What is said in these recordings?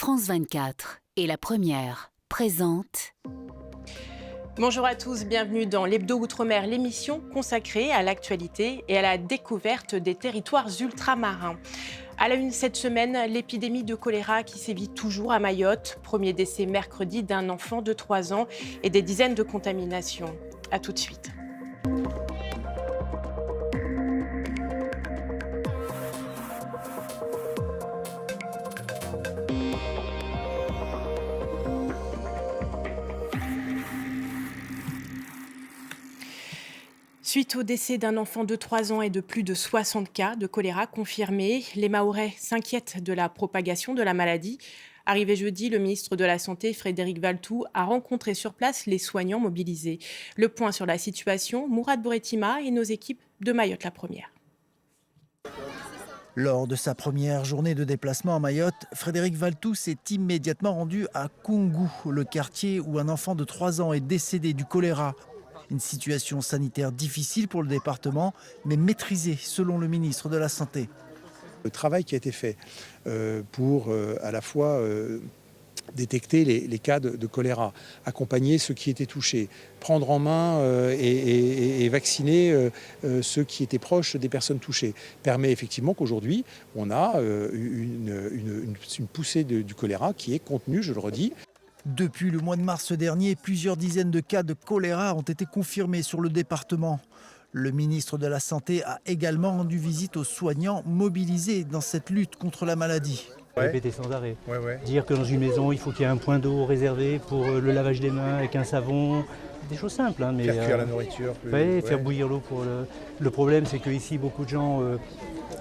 France 24 et La Première présente. Bonjour à tous, bienvenue dans l'Hebdo Outre-mer, l'émission consacrée à l'actualité et à la découverte des territoires ultramarins. À la une cette semaine, l'épidémie de choléra qui sévit toujours à Mayotte. Premier décès mercredi d'un enfant de 3 ans et des dizaines de contaminations. A tout de suite. Suite au décès d'un enfant de 3 ans et de plus de 60 cas de choléra confirmés, les Mahorais s'inquiètent de la propagation de la maladie. Arrivé jeudi, le ministre de la Santé, Frédéric Valletoux, a rencontré sur place les soignants mobilisés. Le point sur la situation, Mourad Bouretima et nos équipes de Mayotte La Première. Lors de sa première journée de déplacement à Mayotte, Frédéric Valletoux s'est immédiatement rendu à Koungou, le quartier où un enfant de 3 ans est décédé du choléra. Une situation sanitaire difficile pour le département, mais maîtrisée selon le ministre de la Santé. Le travail qui a été fait pour à la fois détecter les cas de choléra, accompagner ceux qui étaient touchés, prendre en main et vacciner ceux qui étaient proches des personnes touchées, permet effectivement qu'aujourd'hui, on a une poussée du choléra qui est contenue, je le redis. Depuis le mois de mars dernier, plusieurs dizaines de cas de choléra ont été confirmés sur le département. Le ministre de la Santé a également rendu visite aux soignants mobilisés dans cette lutte contre la maladie. Répéter sans arrêt. Dire que dans une maison, il faut qu'il y ait un point d'eau réservé pour le lavage des mains avec un savon. Des choses simples. Mais, faire cuire la nourriture. Faire bouillir l'eau. Le problème, c'est qu'ici, beaucoup de gens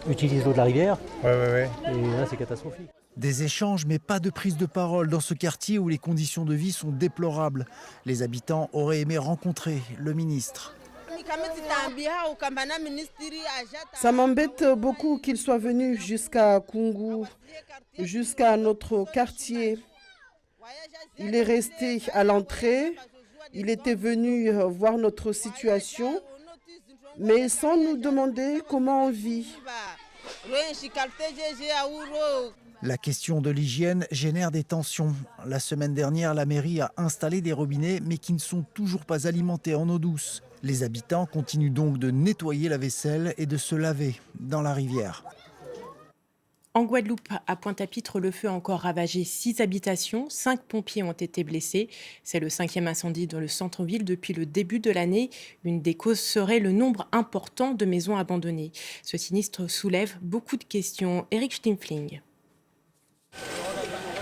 utilisent l'eau de la rivière. Et là, c'est catastrophique. Des échanges, mais pas de prise de parole dans ce quartier où les conditions de vie sont déplorables. Les habitants auraient aimé rencontrer le ministre. Ça m'embête beaucoup qu'il soit venu jusqu'à Koungou, jusqu'à notre quartier. Il est resté à l'entrée, il était venu voir notre situation, mais sans nous demander comment on vit. La question de l'hygiène génère des tensions. La semaine dernière, la mairie a installé des robinets, mais qui ne sont toujours pas alimentés en eau douce. Les habitants continuent donc de nettoyer la vaisselle et de se laver dans la rivière. En Guadeloupe, à Pointe-à-Pitre, le feu a encore ravagé 6 habitations. 5 pompiers ont été blessés. C'est le 5e incendie dans le centre-ville depuis le début de l'année. Une des causes serait le nombre important de maisons abandonnées. Ce sinistre soulève beaucoup de questions. Eric Stimfling.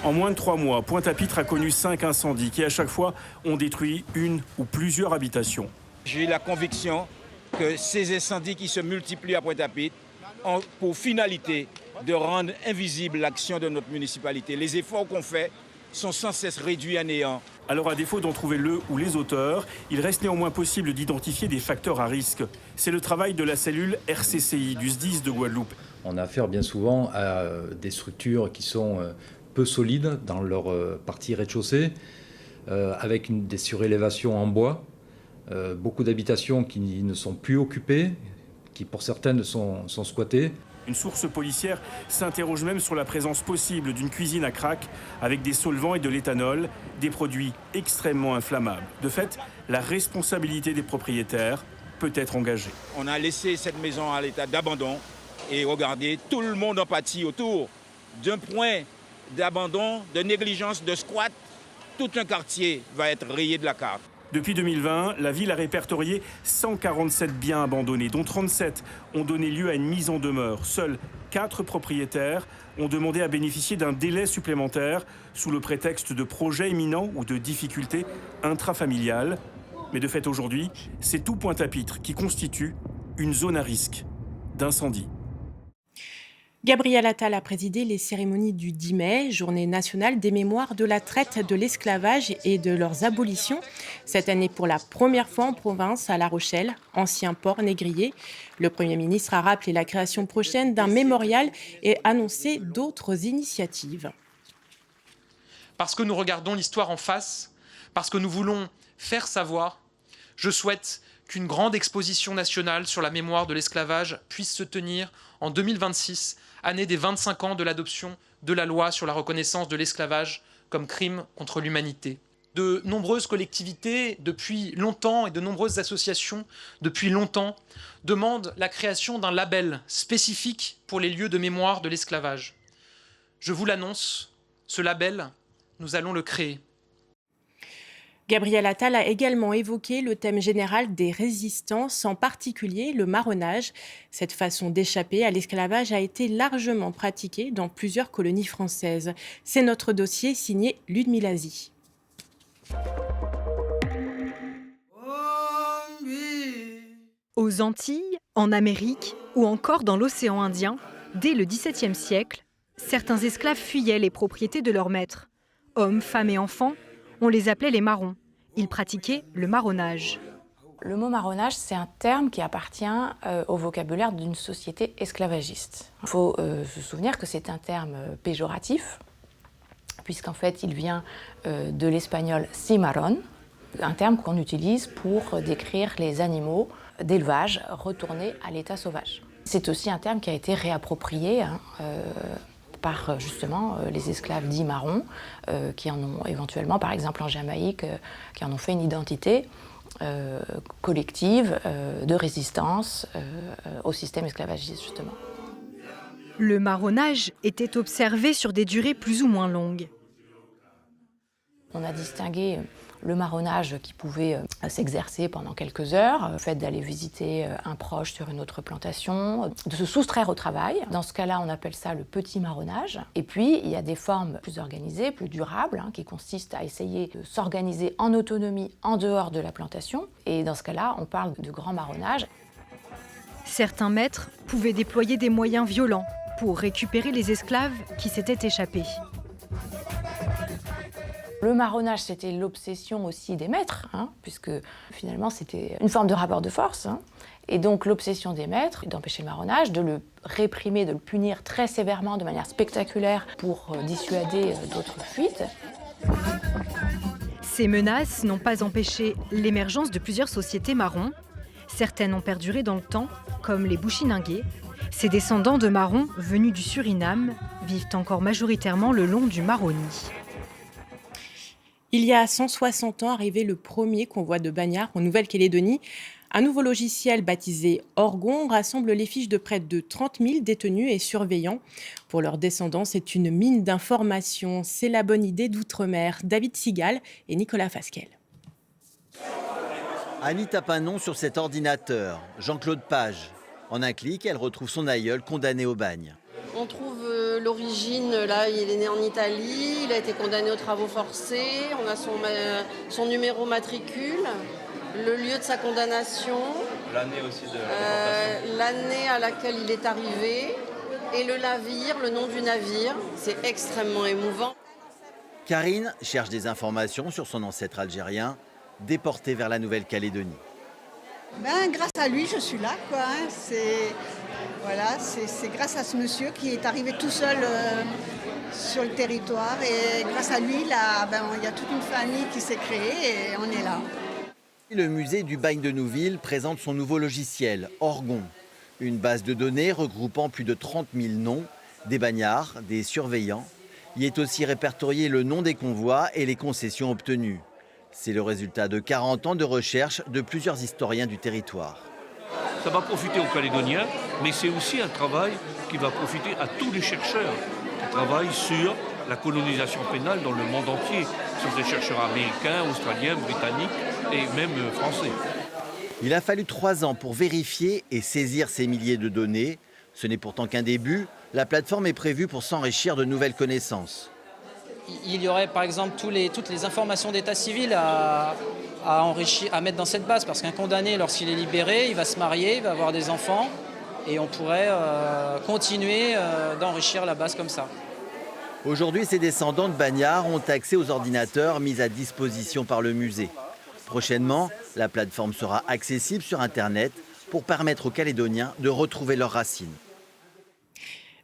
En moins de 3 mois, Pointe-à-Pitre a connu 5 incendies qui, à chaque fois, ont détruit une ou plusieurs habitations. J'ai la conviction que ces incendies qui se multiplient à Pointe-à-Pitre ont pour finalité de rendre invisible l'action de notre municipalité. Les efforts qu'on fait sont sans cesse réduits à néant. Alors, à défaut d'en trouver le ou les auteurs, il reste néanmoins possible d'identifier des facteurs à risque. C'est le travail de la cellule RCCI du SDIS de Guadeloupe. On a affaire bien souvent à des structures qui sont peu solides dans leur partie rez-de-chaussée, avec des surélévations en bois, beaucoup d'habitations qui ne sont plus occupées, qui pour certaines sont squattées. Une source policière s'interroge même sur la présence possible d'une cuisine à crack avec des solvants et de l'éthanol, des produits extrêmement inflammables. De fait, la responsabilité des propriétaires peut être engagée. On a laissé cette maison à l'état d'abandon et regardez, tout le monde en pâtit autour d'un point d'abandon, de négligence, de squat. Tout un quartier va être rayé de la carte. Depuis 2020, la ville a répertorié 147 biens abandonnés, dont 37 ont donné lieu à une mise en demeure. Seuls 4 propriétaires ont demandé à bénéficier d'un délai supplémentaire sous le prétexte de projets imminents ou de difficultés intrafamiliales. Mais de fait, aujourd'hui, c'est tout Pointe-à-Pitre qui constitue une zone à risque d'incendie. Gabriel Attal a présidé les cérémonies du 10 mai, journée nationale des mémoires de la traite, de l'esclavage et de leurs abolitions. Cette année, pour la première fois en province, à La Rochelle, ancien port négrier. Le Premier ministre a rappelé la création prochaine d'un mémorial et annoncé d'autres initiatives. Parce que nous regardons l'histoire en face, parce que nous voulons faire savoir, je souhaite qu'une grande exposition nationale sur la mémoire de l'esclavage puisse se tenir en 2026, année des 25 ans de l'adoption de la loi sur la reconnaissance de l'esclavage comme crime contre l'humanité. De nombreuses collectivités, depuis longtemps, et de nombreuses associations, depuis longtemps, demandent la création d'un label spécifique pour les lieux de mémoire de l'esclavage. Je vous l'annonce, ce label, nous allons le créer. Gabriel Attal a également évoqué le thème général des résistances, en particulier le marronnage. Cette façon d'échapper à l'esclavage a été largement pratiquée dans plusieurs colonies françaises. C'est notre dossier signé Ludmila Zi. Aux Antilles, en Amérique ou encore dans l'océan Indien, dès le XVIIe siècle, certains esclaves fuyaient les propriétés de leurs maîtres. Hommes, femmes et enfants, on les appelait les marrons. Ils pratiquaient le marronnage. Le mot marronnage, c'est un terme qui appartient au vocabulaire d'une société esclavagiste. Il faut se souvenir que c'est un terme péjoratif, puisqu'en fait, il vient de l'espagnol cimarrón, un terme qu'on utilise pour décrire les animaux d'élevage retournés à l'état sauvage. C'est aussi un terme qui a été réapproprié par justement les esclaves dits marrons, qui en ont éventuellement, par exemple en Jamaïque, qui en ont fait une identité collective de résistance au système esclavagiste, justement. Le marronnage était observé sur des durées plus ou moins longues. On a distingué le marronnage qui pouvait s'exercer pendant quelques heures, le fait d'aller visiter un proche sur une autre plantation, de se soustraire au travail. Dans ce cas-là, on appelle ça le petit marronnage. Et puis, il y a des formes plus organisées, plus durables, qui consistent à essayer de s'organiser en autonomie en dehors de la plantation. Et dans ce cas-là, on parle de grand marronnage. Certains maîtres pouvaient déployer des moyens violents pour récupérer les esclaves qui s'étaient échappés. Le marronnage, c'était l'obsession aussi des maîtres, puisque finalement c'était une forme de rapport de force. Et donc l'obsession des maîtres d'empêcher le marronnage, de le réprimer, de le punir très sévèrement, de manière spectaculaire, pour dissuader d'autres fuites. Ces menaces n'ont pas empêché l'émergence de plusieurs sociétés marrons. Certaines ont perduré dans le temps, comme les Bushinangais. Ces descendants de marrons venus du Suriname vivent encore majoritairement le long du Maroni. Il y a 160 ans arrivait le premier convoi de bagnards en Nouvelle-Calédonie. Un nouveau logiciel baptisé Orgon rassemble les fiches de près de 30 000 détenus et surveillants. Pour leurs descendants, c'est une mine d'informations. C'est la bonne idée d'outre-mer. David Sigal et Nicolas Fasquelle. Annie tape un nom sur cet ordinateur, Jean-Claude Page. En un clic, elle retrouve son aïeul condamné au bagne. On trouve l'origine, là, il est né en Italie, il a été condamné aux travaux forcés, on a son numéro matricule, le lieu de sa condamnation, l'année aussi de la déportation, l'année à laquelle il est arrivé et le navire, le nom du navire. C'est extrêmement émouvant. Karine cherche des informations sur son ancêtre algérien, déporté vers la Nouvelle-Calédonie. Grâce à lui, je suis là, quoi. C'est grâce à ce monsieur qui est arrivé tout seul sur le territoire. Et grâce à lui, là, il y a toute une famille qui s'est créée et on est là. Le musée du bagne de Nouville présente son nouveau logiciel, Orgon. Une base de données regroupant plus de 30 000 noms, des bagnards, des surveillants. Y est aussi répertorié le nom des convois et les concessions obtenues. C'est le résultat de 40 ans de recherche de plusieurs historiens du territoire. Ça va profiter aux Calédoniens, mais c'est aussi un travail qui va profiter à tous les chercheurs qui travaillent sur la colonisation pénale dans le monde entier. Ce sont des chercheurs américains, australiens, britanniques et même français. Il a fallu 3 ans pour vérifier et saisir ces milliers de données. Ce n'est pourtant qu'un début. La plateforme est prévue pour s'enrichir de nouvelles connaissances. Il y aurait par exemple toutes les informations d'état civil à mettre dans cette base, parce qu'un condamné, lorsqu'il est libéré, il va se marier, il va avoir des enfants, et on pourrait continuer d'enrichir la base comme ça. Aujourd'hui, ces descendants de bagnards ont accès aux ordinateurs mis à disposition par le musée. Prochainement, la plateforme sera accessible sur Internet pour permettre aux Calédoniens de retrouver leurs racines.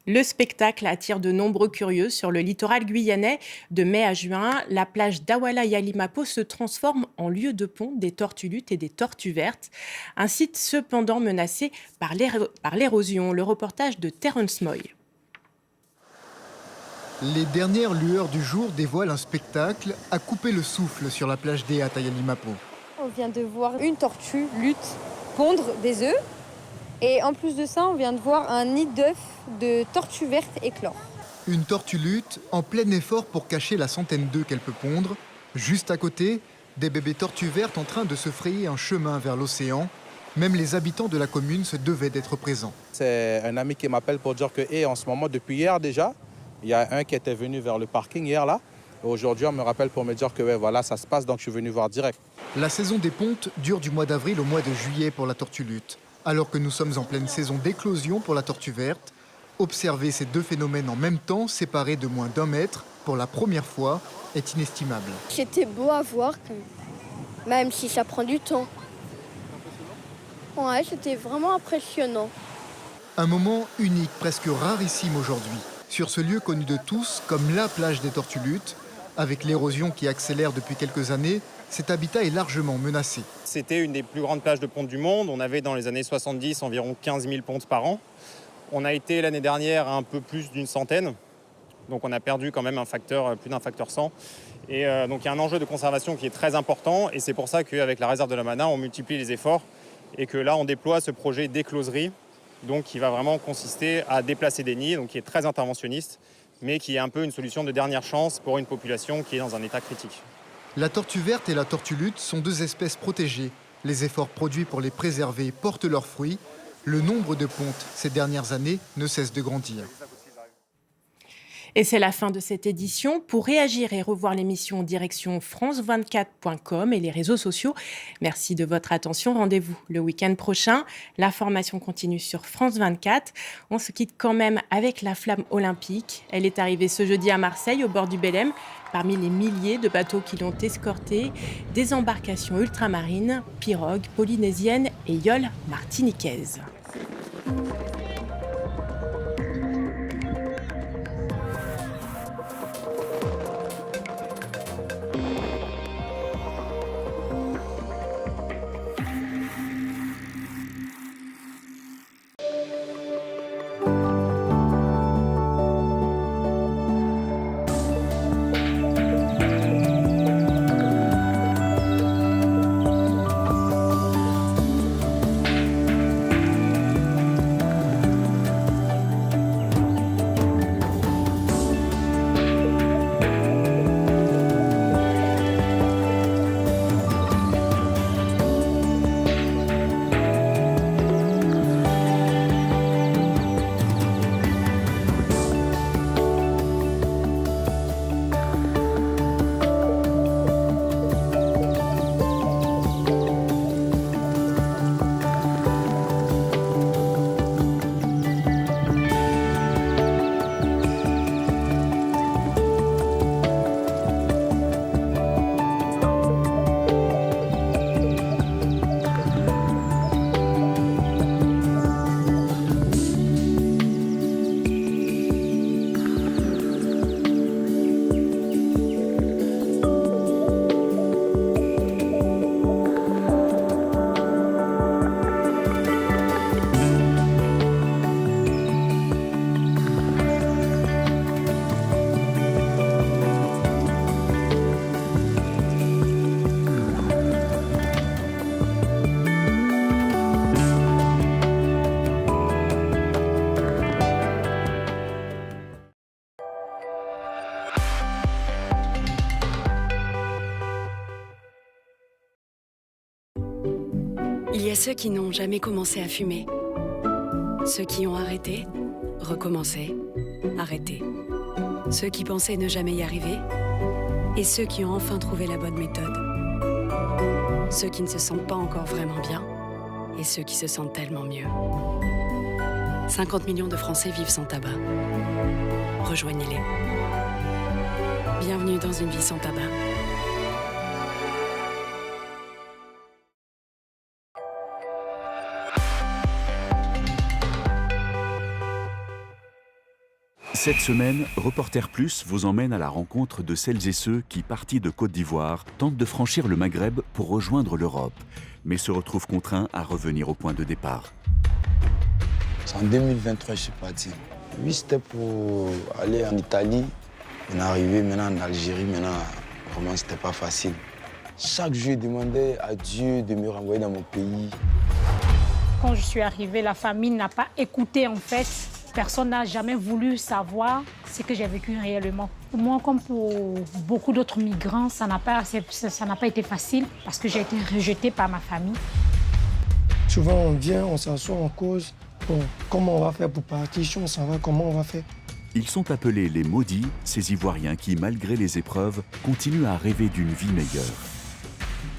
Le spectacle attire de nombreux curieux sur le littoral guyanais. De mai à juin, la plage d'Awala Yalimapo se transforme en lieu de pont des tortues luttes et des tortues vertes. Un site cependant menacé par l'érosion. Le reportage de Terence Moy. Les dernières lueurs du jour dévoilent un spectacle à couper le souffle sur la plage d'Ea Tayalimapo. On vient de voir une tortue lutte pondre des œufs. Et en plus de ça, on vient de voir un nid d'œufs de tortue verte éclore. Une tortue lutte en plein effort pour cacher la centaine d'œufs qu'elle peut pondre. Juste à côté, des bébés tortues vertes en train de se frayer un chemin vers l'océan. Même les habitants de la commune se devaient d'être présents. C'est un ami qui m'appelle pour dire que en ce moment, depuis hier déjà, il y a un qui était venu vers le parking hier là. Aujourd'hui, on me rappelle pour me dire que voilà, ça se passe, donc je suis venu voir direct. La saison des pontes dure du mois d'avril au mois de juillet pour la tortue lutte. Alors que nous sommes en pleine saison d'éclosion pour la tortue verte, observer ces deux phénomènes en même temps, séparés de moins d'1 mètre, pour la première fois, est inestimable. C'était beau à voir, même si ça prend du temps. Ouais, c'était vraiment impressionnant. Un moment unique, presque rarissime aujourd'hui. Sur ce lieu connu de tous comme la plage des tortues luttes, avec l'érosion qui accélère depuis quelques années, cet habitat est largement menacé. C'était une des plus grandes plages de ponte du monde. On avait dans les années 70 environ 15 000 pontes par an. On a été l'année dernière à un peu plus d'une centaine. Donc on a perdu quand même plus d'un facteur 100. Et donc il y a un enjeu de conservation qui est très important. Et c'est pour ça qu'avec la réserve de la Mana, on multiplie les efforts. Et que là, on déploie ce projet d'écloserie, donc qui va vraiment consister à déplacer des nids, donc qui est très interventionniste, mais qui est un peu une solution de dernière chance pour une population qui est dans un état critique. La tortue verte et la tortue lutte sont deux espèces protégées. Les efforts produits pour les préserver portent leurs fruits. Le nombre de pontes ces dernières années ne cesse de grandir. Et c'est la fin de cette édition. Pour réagir et revoir l'émission, direction france24.com et les réseaux sociaux. Merci de votre attention. Rendez-vous le week-end prochain. La formation continue sur France 24. On se quitte quand même avec la flamme olympique. Elle est arrivée ce jeudi à Marseille, au bord du Belém. Parmi les milliers de bateaux qui l'ont escortée, des embarcations ultramarines, pirogues polynésiennes et yoles martiniquaises. Il y a ceux qui n'ont jamais commencé à fumer. Ceux qui ont arrêté, recommencé, arrêté. Ceux qui pensaient ne jamais y arriver. Et ceux qui ont enfin trouvé la bonne méthode. Ceux qui ne se sentent pas encore vraiment bien. Et ceux qui se sentent tellement mieux. 50 millions de Français vivent sans tabac. Rejoignez-les. Bienvenue dans une vie sans tabac. Cette semaine, Reporter Plus vous emmène à la rencontre de celles et ceux qui, partis de Côte d'Ivoire, tentent de franchir le Maghreb pour rejoindre l'Europe, mais se retrouvent contraints à revenir au point de départ. C'est en 2023 que je suis parti. Oui, c'était pour aller en Italie, On est arrivé maintenant en Algérie, vraiment c'était pas facile. Chaque jour, je demandais à Dieu de me renvoyer dans mon pays. Quand je suis arrivée, la famille n'a pas écouté en fait. Personne n'a jamais voulu savoir ce que j'ai vécu réellement. Pour moi, comme pour beaucoup d'autres migrants, ça n'a pas été facile parce que j'ai été rejetée par ma famille. Souvent, on vient, on s'assoit en cause. Bon, comment on va faire pour partir? Si on s'en va, comment on va faire? Ils sont appelés les maudits, ces Ivoiriens qui, malgré les épreuves, continuent à rêver d'une vie meilleure.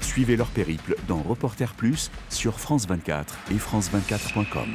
Suivez leur périple dans Reporter Plus sur France 24 et France24.com.